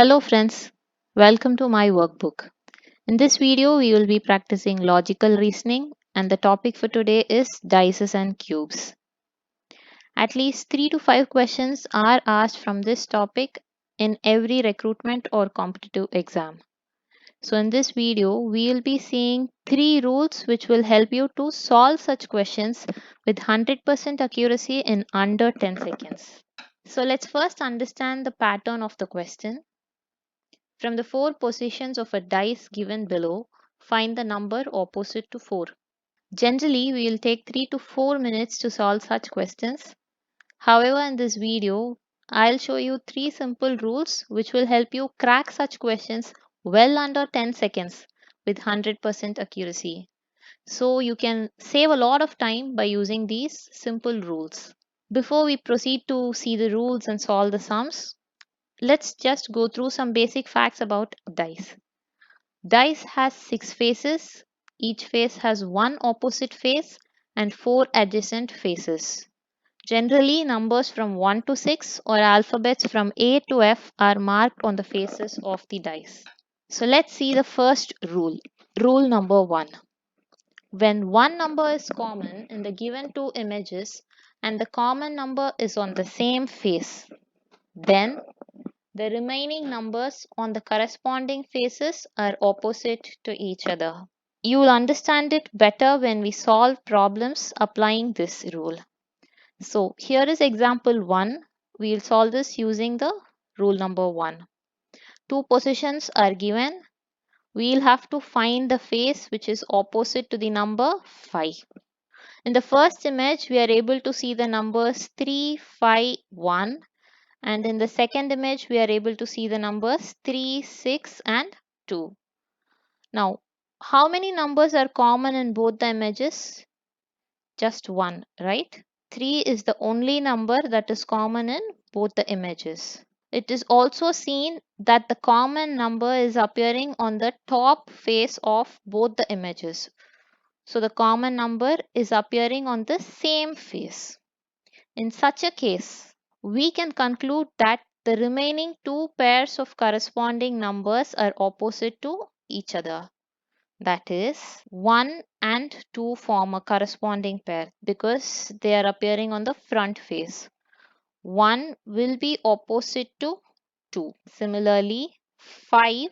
Hello friends, welcome to my workbook. In this video, we will be practicing logical reasoning and the topic for today is dices and cubes. At least 3 to 5 questions are asked from this topic in every recruitment or competitive exam. So in this video, we will be seeing 3 rules which will help you to solve such questions with 100% accuracy in under 10 seconds. So let's first understand the pattern of the question. From the 4 positions of a dice given below, find the number opposite to 4. Generally, we will take 3 to 4 minutes to solve such questions. However, in this video, I'll show you 3 simple rules which will help you crack such questions well under 10 seconds with 100% accuracy. So you can save a lot of time by using these simple rules. Before we proceed to see the rules and solve the sums, let's just go through some basic facts about dice. Dice has 6 faces. Each face has one opposite face and 4 adjacent faces. Generally, numbers from 1 to 6 or alphabets from A to F are marked on the faces of the dice. So let's see the first rule. Rule number 1. When one number is common in the given two images and the common number is on the same face, then the remaining numbers on the corresponding faces are opposite to each other. You will understand it better when we solve problems applying this rule. So here is example 1. We will solve this using the rule number 1. Two positions are given. We will have to find the face which is opposite to the number 5. In the first image, we are able to see the numbers 3, 5, 1. And in the second image, we are able to see the numbers 3, 6 and 2. Now, how many numbers are common in both the images? Just one, right? 3 is the only number that is common in both the images. It is also seen that the common number is appearing on the top face of both the images. So the common number is appearing on the same face. In such a case, we can conclude that the remaining two pairs of corresponding numbers are opposite to each other. That is, 1 and 2 form a corresponding pair because they are appearing on the front face. 1 will be opposite to 2. Similarly, 5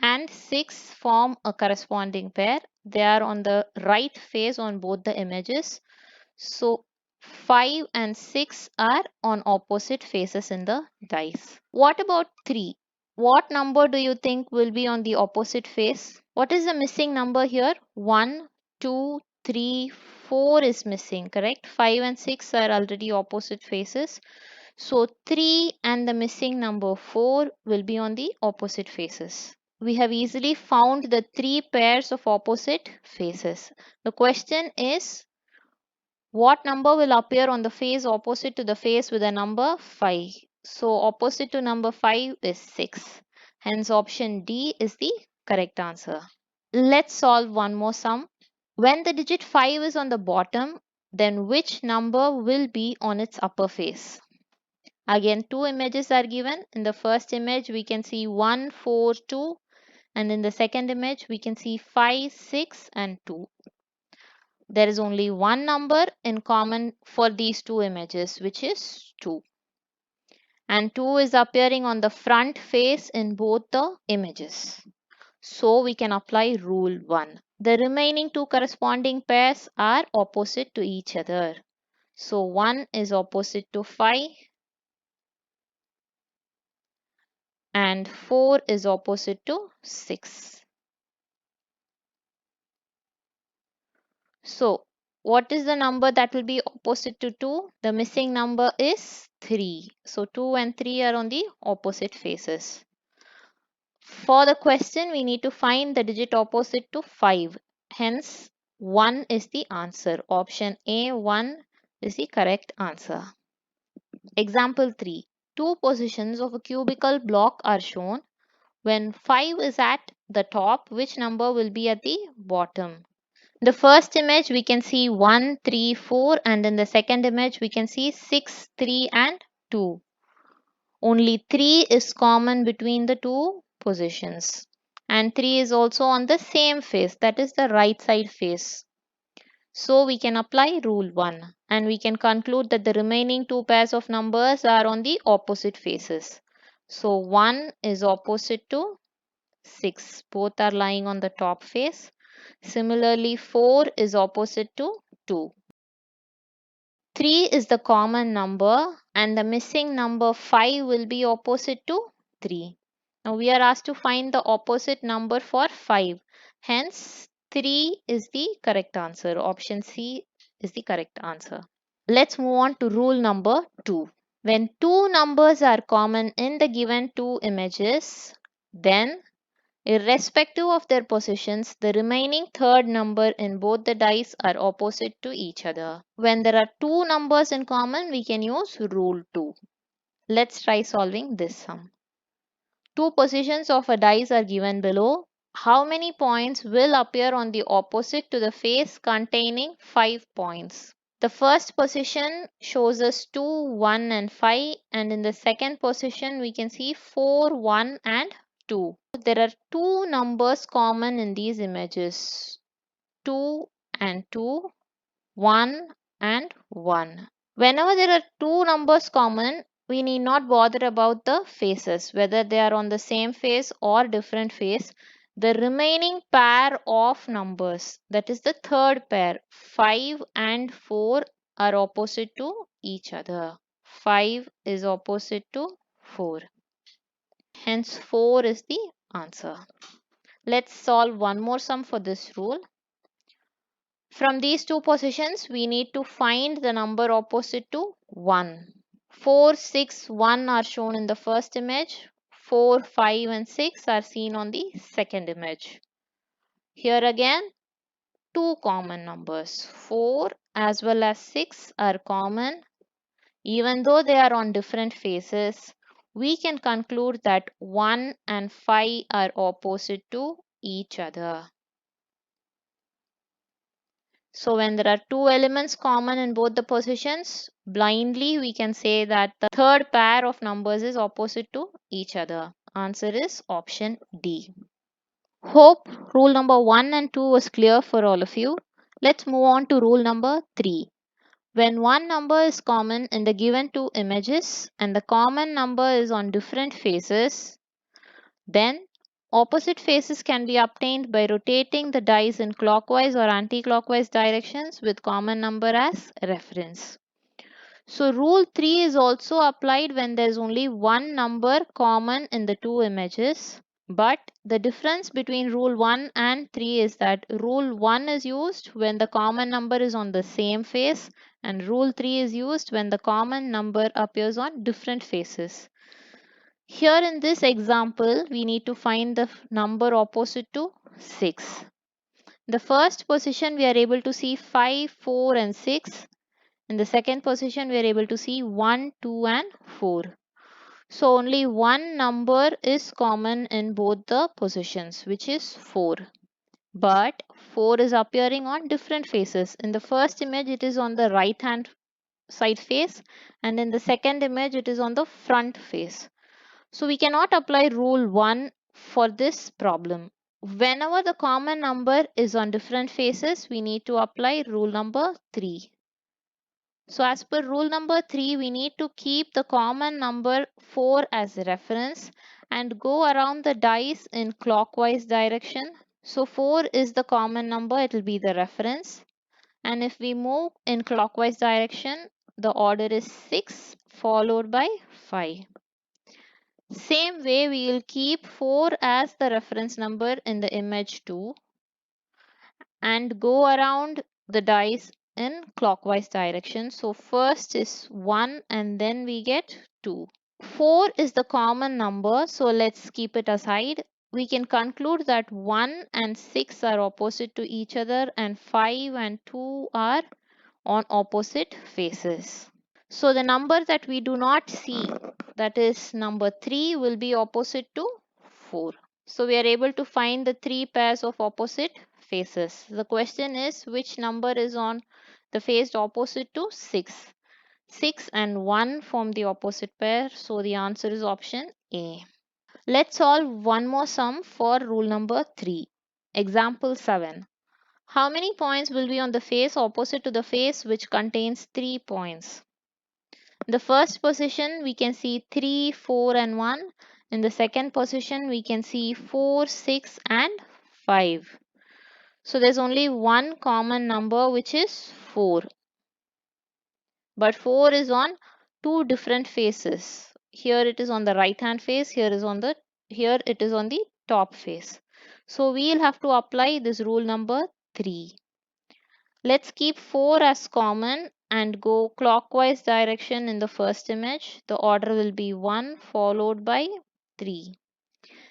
and 6 form a corresponding pair. They are on the right face on both the images. So 5 and 6 are on opposite faces in the dice. What about 3? What number do you think will be on the opposite face? What is the missing number here? 1, 2, 3, 4 is missing, correct? 5 and 6 are already opposite faces. So 3 and the missing number 4 will be on the opposite faces. We have easily found the 3 pairs of opposite faces. The question is, what number will appear on the face opposite to the face with a number 5? So opposite to number 5 is 6. Hence option D is the correct answer. Let's solve one more sum. When the digit 5 is on the bottom, then which number will be on its upper face? Again, two images are given. In the first image, we can see 1, 4, 2. And in the second image, we can see 5, 6 and 2. There is only one number in common for these two images, which is 2. And 2 is appearing on the front face in both the images. So we can apply rule 1. The remaining two corresponding pairs are opposite to each other. So 1 is opposite to 5 and 4 is opposite to 6. So, what is the number that will be opposite to 2? The missing number is 3. So, 2 and 3 are on the opposite faces. For the question, we need to find the digit opposite to 5. Hence, 1 is the answer. Option A, 1 is the correct answer. Example 3. Two positions of a cubical block are shown. When 5 is at the top, which number will be at the bottom? The first image we can see 1, 3, 4 and in the second image we can see 6, 3 and 2. Only 3 is common between the two positions. And 3 is also on the same face, that is the right side face. So we can apply rule 1 and we can conclude that the remaining two pairs of numbers are on the opposite faces. So 1 is opposite to 6. Both are lying on the top face. Similarly, 4 is opposite to 2. 3 is the common number and the missing number 5 will be opposite to 3. Now we are asked to find the opposite number for 5. Hence 3 is the correct answer. Option C is the correct answer. Let's move on to rule number 2. When two numbers are common in the given two images, then irrespective of their positions, the remaining third number in both the dice are opposite to each other. When there are two numbers in common, we can use rule 2. Let's try solving this sum. Two positions of a dice are given below. How many points will appear on the opposite to the face containing 5 points? The first position shows us 2, 1 and 5, and in the second position we can see 4, 1 and 2. There are two numbers common in these images, 2 and 2, 1 and 1. Whenever there are two numbers common, we need not bother about the faces, whether they are on the same face or different face. The remaining pair of numbers, that is the third pair, 5 and 4 are opposite to each other. 5 is opposite to 4. Hence 4 is the answer. Let's solve one more sum for this rule. From these two positions, we need to find the number opposite to 1. 4, 6, 1 are shown in the first image. 4, 5 and 6 are seen on the second image. Here again, two common numbers. 4 as well as 6 are common. Even though they are on different faces, we can conclude that 1 and 5 are opposite to each other. So when there are two elements common in both the positions, blindly we can say that the third pair of numbers is opposite to each other. Answer is option D. Hope rule number 1 and 2 was clear for all of you. Let's move on to rule number 3. When one number is common in the given two images and the common number is on different faces, then opposite faces can be obtained by rotating the dice in clockwise or anti-clockwise directions with common number as reference. So rule 3 is also applied when there is only one number common in the two images. But the difference between rule 1 and 3 is that rule 1 is used when the common number is on the same face and rule 3 is used when the common number appears on different faces. Here in this example, we need to find the number opposite to 6. The first position we are able to see 5, 4 and 6. In the second position we are able to see 1, 2 and 4. So only one number is common in both the positions, which is 4. But 4 is appearing on different faces. In the first image it is on the right hand side face and in the second image it is on the front face. So we cannot apply rule 1 for this problem. Whenever the common number is on different faces, we need to apply rule number 3. So as per rule number 3, we need to keep the common number 4 as a reference and go around the dice in clockwise direction. So 4 is the common number, it will be the reference. And if we move in clockwise direction, the order is 6 followed by 5. Same way we will keep 4 as the reference number in the image 2 and go around the dice in clockwise direction. So first is 1 and then we get 2. 4 is the common number, so let's keep it aside. We can conclude that 1 and 6 are opposite to each other and 5 and 2 are on opposite faces. So the number that we do not see, that is number 3, will be opposite to 4. So we are able to find the three pairs of opposite faces. The question is which number is on the face opposite to 6. 6 and 1 form the opposite pair, so the answer is option A. Let's solve one more sum for rule number 3. Example 7. How many points will be on the face opposite to the face which contains 3 points? In the first position, we can see 3, 4 and 1. In the second position, we can see 4, 6 and 5. So there's only one common number which is 4. But 4 is on two different faces. Here it is on the right hand face, here it is on the top face. So we'll have to apply this rule number 3. Let's keep 4 as common and go clockwise direction in the first image. The order will be 1 followed by 3.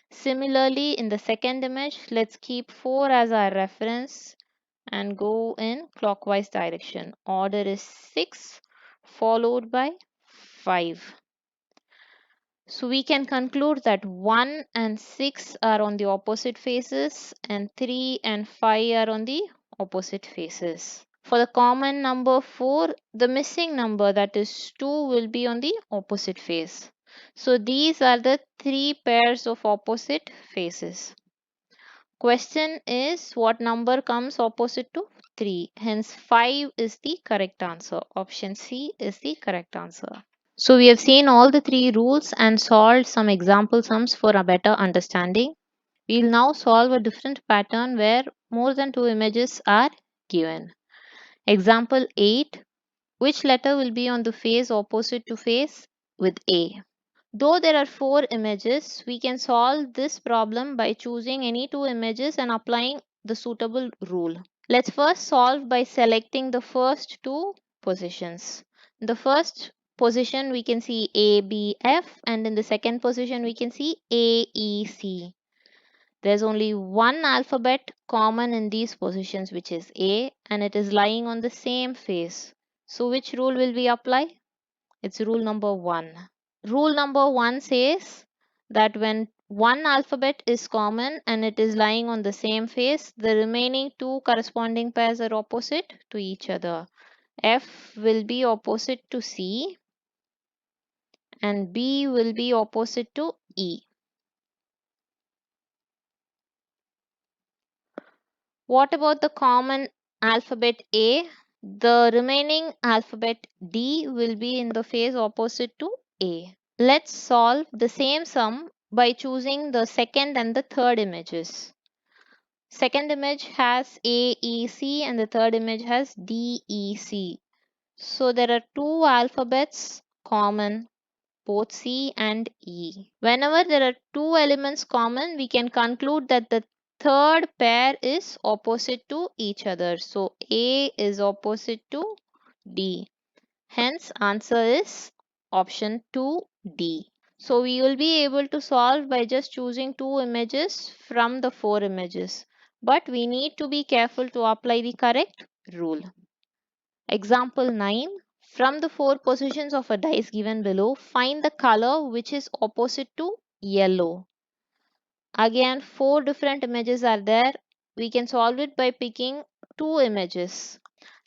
Similarly, in the second image, let's keep 4 as our reference and go in clockwise direction. Order is 6 followed by 5. So we can conclude that 1 and 6 are on the opposite faces and 3 and 5 are on the opposite faces. For the common number 4, the missing number that is 2 will be on the opposite face. So these are the 3 pairs of opposite faces. Question is what number comes opposite to 3? Hence 5 is the correct answer. Option C is the correct answer. So we have seen all the 3 rules and solved some example sums for a better understanding. We will now solve a different pattern where more than 2 images are given. Example 8. Which letter will be on the face opposite to face with A? Though there are 4 images, we can solve this problem by choosing any 2 images and applying the suitable rule. Let's first solve by selecting the first 2 positions. In the first position we can see A, B, F, and in the second position we can see A, E, C. There's only one alphabet common in these positions, which is A, and it is lying on the same face. So which rule will we apply? It's rule number 1. Rule number 1 says that when one alphabet is common and it is lying on the same face, the remaining 2 corresponding pairs are opposite to each other. F will be opposite to C and B will be opposite to E. What about the common alphabet A? The remaining alphabet D will be in the face opposite to A. Let's solve the same sum by choosing the second and the third images. Second image has A, E, C and the third image has D, E, C. So there are 2 alphabets common, both C and E. Whenever there are 2 elements common, we can conclude that the third pair is opposite to each other. So A is opposite to D. Hence answer is option 2D. So we will be able to solve by just choosing 2 images from the 4 images. But we need to be careful to apply the correct rule. Example 9. From the 4 positions of a dice given below, find the color which is opposite to yellow. Again, 4 different images are there. We can solve it by picking 2 images.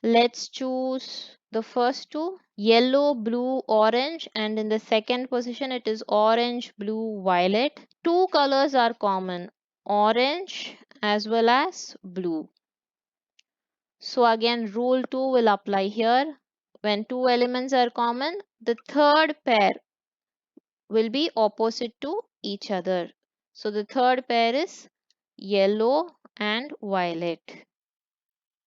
Let's choose the first 2, yellow, blue, orange, and in the second position it is orange, blue, violet. 2 colors are common, orange as well as blue. So again rule 2 will apply here. When 2 elements are common, the third pair will be opposite to each other. So the third pair is yellow and violet.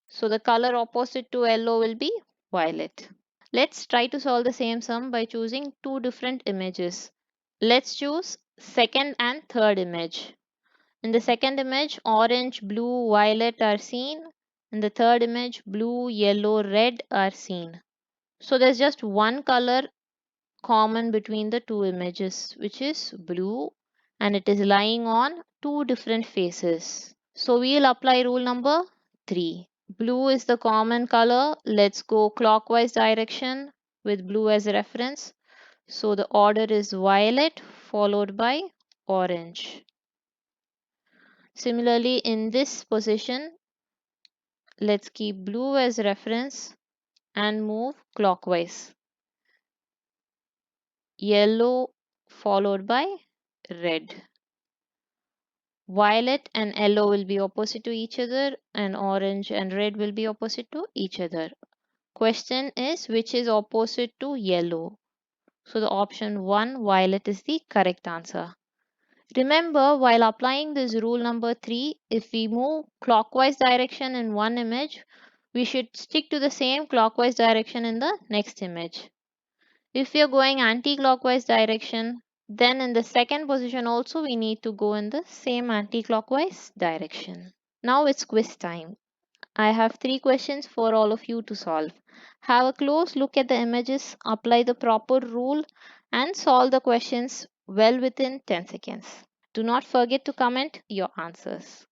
So the color opposite to yellow will be violet. Let's try to solve the same sum by choosing 2 different images. Let's choose second and third image. In the second image, orange, blue, violet are seen. In the third image, blue, yellow, red are seen. So there's just one color common between the 2 images, which is blue, and it is lying on 2 different faces. So we'll apply rule number 3. Blue is the common color. Let's go clockwise direction with blue as a reference. So the order is violet followed by orange. Similarly, in this position, let's keep blue as reference and move clockwise. yellow followed by red. Violet and yellow will be opposite to each other, and orange and red will be opposite to each other. Question is, which is opposite to yellow? So the option 1, violet, is the correct answer. Remember, while applying this rule number 3, if we move clockwise direction in one image, we should stick to the same clockwise direction in the next image. If we are going anti-clockwise direction, then in the second position also we need to go in the same anti-clockwise direction. Now it's quiz time. I have 3 questions for all of you to solve. Have a close look at the images, apply the proper rule, and solve the questions well within 10 seconds. Do not forget to comment your answers.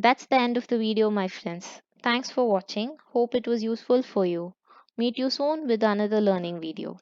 That's the end of the video, my friends. Thanks for watching. Hope it was useful for you. Meet you soon with another learning video.